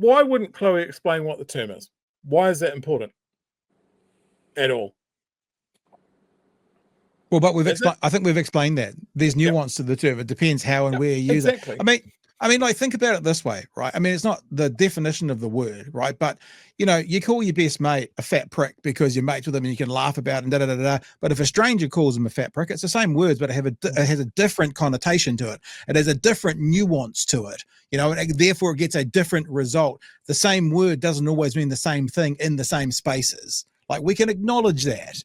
why wouldn't Chloe explain what the term is? Why is that important at all? Well, but I think we've explained that there's nuance to the term. It depends how and where you use it. I mean, like, think about it this way, right? I mean, it's not the definition of the word, right? But, you know, you call your best mate a fat prick because you're mates with him and you can laugh about it and da-da-da-da. But if a stranger calls him a fat prick, it's the same words, but it has a different connotation to it. It has a different nuance to it, you know, and therefore it gets a different result. The same word doesn't always mean the same thing in the same spaces. Like, we can acknowledge that,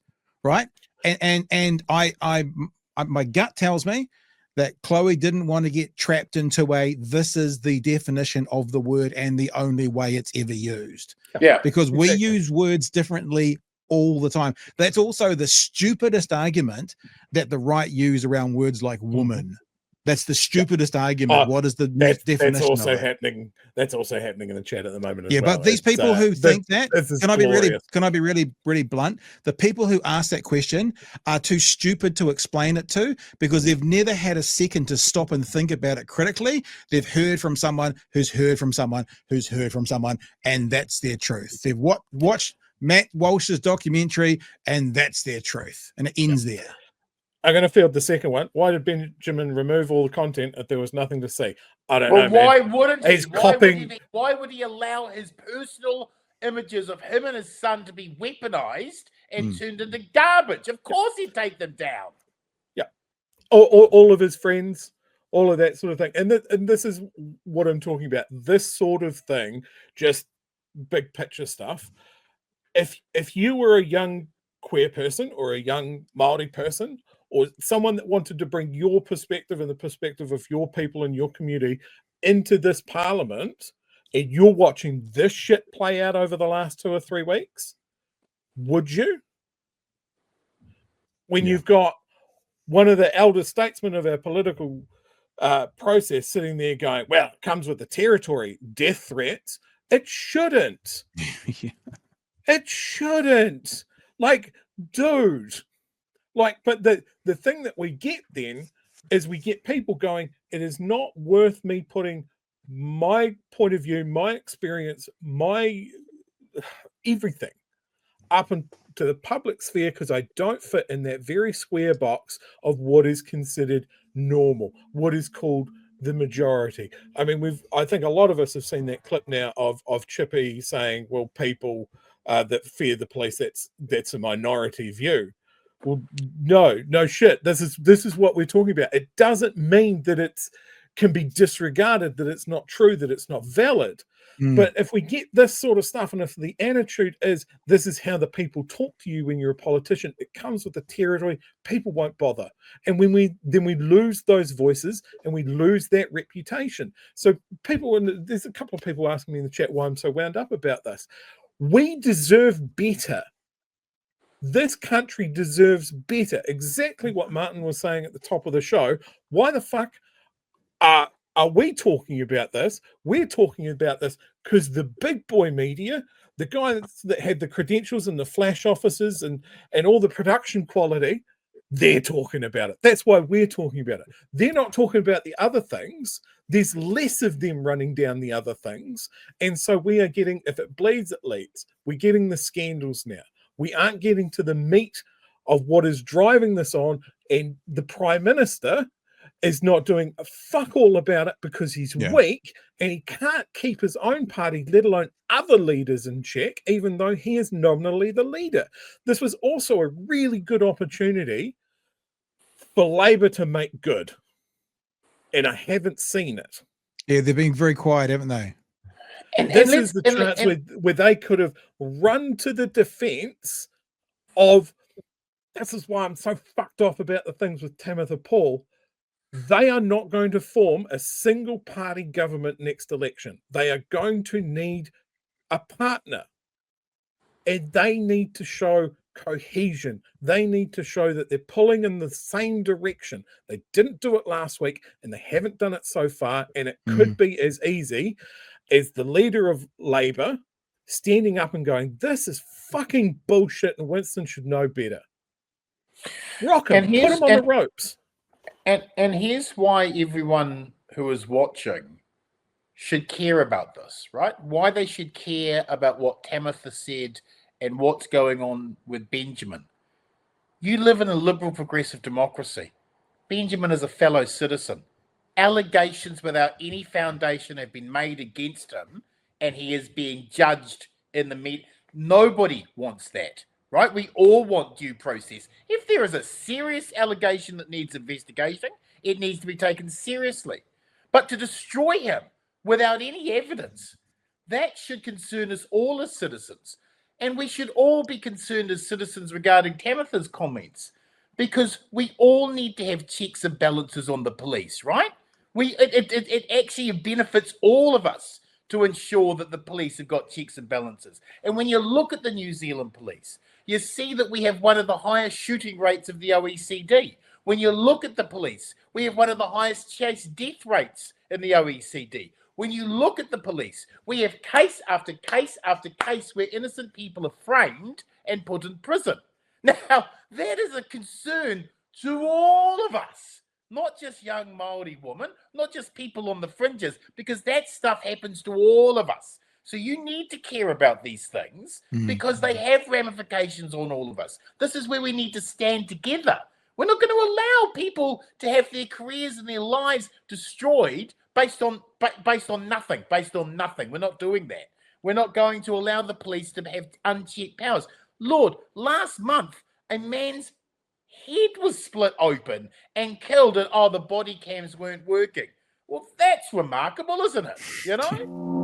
right? And my gut tells me that Chloe didn't want to get trapped into this is the definition of the word and the only way it's ever used. Yeah. Because we use words differently all the time. That's also the stupidest argument that the right use around words like woman. That's the stupidest argument. What is the definition that's also of it? happening? That's also happening in the chat at the moment as well. But these people who think that, can I be really blunt? The people who ask that question are too stupid to explain it to, because they've never had a second to stop and think about it critically. They've heard from someone who's heard from someone who's heard from someone, and that's their truth. They've watched Matt Walsh's documentary, and that's their truth, and it ends there. I'm going to field the second one. Why did Benjamin remove all the content if there was nothing to see? I don't know, why man. wouldn't he? He's copying. Why would he allow his personal images of him and his son to be weaponized and turned into garbage? Of course he'd take them down. Yeah. All of his friends, all of that sort of thing. And this is what I'm talking about. This sort of thing, just big picture stuff. If you were a young queer person or a young Māori person, or someone that wanted to bring your perspective and the perspective of your people in your community into this parliament, and you're watching this shit play out over the last 2 or 3 weeks, would you? When you've got one of the elder statesmen of our political process sitting there going, well, it comes with the territory, death threats. It shouldn't. It shouldn't. Like, dude. Like, but the thing that we get then is we get people going, it is not worth me putting my point of view, my experience, my everything up into the public sphere because I don't fit in that very square box of what is considered normal, what is called the majority. I mean, I think a lot of us have seen that clip now of Chippy saying, well, people that fear the police, that's a minority view. Well, no shit. This is what we're talking about. It doesn't mean that it's can be disregarded, that it's not true, that it's not valid. But if we get this sort of stuff, and if the attitude is this is how the people talk to you when you're a politician, it comes with the territory, people won't bother. And when we lose those voices and we lose that reputation. So there's a couple of people asking me in the chat why I'm so wound up about this. We deserve better. This country deserves better. Exactly what Martin was saying at the top of the show. Why the fuck are we talking about this? We're talking about this because the big boy media, the guy that had the credentials and the flash offices and all the production quality, they're talking about it. That's why we're talking about it. They're not talking about the other things. There's less of them running down the other things. And so we are getting, if it bleeds, it leads. We're getting the scandals now. We aren't getting to the meat of what is driving this on. And the Prime Minister is not doing a fuck all about it because he's weak and he can't keep his own party, let alone other leaders, in check, even though he is nominally the leader. This was also a really good opportunity for Labour to make good. And I haven't seen it. Yeah, they're being very quiet, haven't they? This is the chance where they could have run to the defense of, this is why I'm so fucked off about the things with Timothy Paul. They are not going to form a single party government next election. They are going to need a partner. And they need to show cohesion. They need to show that they're pulling in the same direction. They didn't do it last week and they haven't done it so far. And it could be as easy as the leader of Labour standing up and going, this is fucking bullshit and Winston should know better. Rock him, put him on the ropes. And here's why everyone who is watching should care about this, right? Why they should care about what Tamitha said and what's going on with Benjamin. You live in a liberal progressive democracy. Benjamin is a fellow citizen. Allegations without any foundation have been made against him, and he is being judged in the media. Nobody wants that, right? We all want due process. If there is a serious allegation that needs investigation, it needs to be taken seriously. But to destroy him without any evidence, that should concern us all as citizens. And we should all be concerned as citizens regarding Tamitha's comments, because we all need to have checks and balances on the police, right? It actually benefits all of us to ensure that the police have got checks and balances. And when you look at the New Zealand police, you see that we have one of the highest shooting rates of the OECD. When you look at the police, we have one of the highest chase death rates in the OECD. When you look at the police, we have case after case after case where innocent people are framed and put in prison. Now, that is a concern to all of us, not just young Maori women, not just people on the fringes, because that stuff happens to all of us. So you need to care about these things because they have ramifications on all of us. This is where we need to stand together. We're not going to allow people to have their careers and their lives destroyed based on nothing. We're not doing that. We're not going to allow the police to have unchecked powers. Lord, last month, a man's head was split open and killed, and the body cams weren't working. Well, that's remarkable, isn't it? You know?